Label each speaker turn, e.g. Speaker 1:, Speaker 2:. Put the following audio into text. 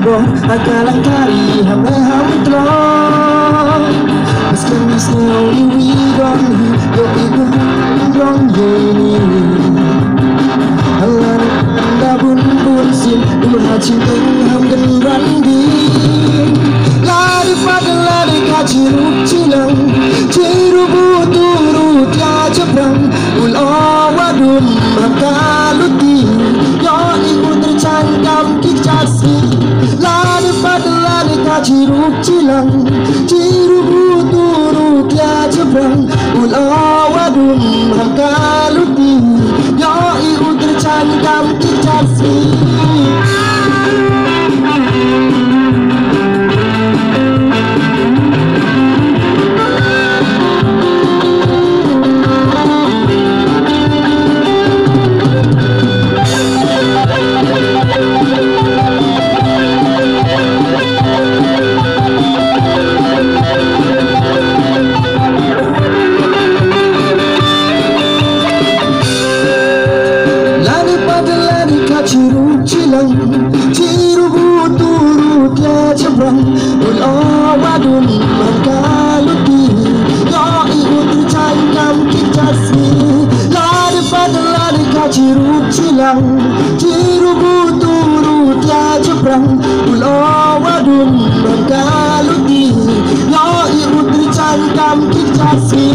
Speaker 1: boh akalang kari ham tron Mesken snow iwi gong yo ibu gong yeni Alan anda bun sin ulu cinta ham genran di lari pada lari kaciru cilang ciru buturu tia cebrang ulo wadun makaluti yo ibu tercangkam kicasi lari pada lari kaciru cilang ciru buturu tia cebrang ulo wadun makaluti yo ibu tercangkam kicasi ciru buturu tia cebrang ulo wadun makaluti yo ibu tercangkam kicasi lari pada lari kaciru cilang ciru buturu tia cebrang ulo wadun makaluti yo ibu tercangkam kicasi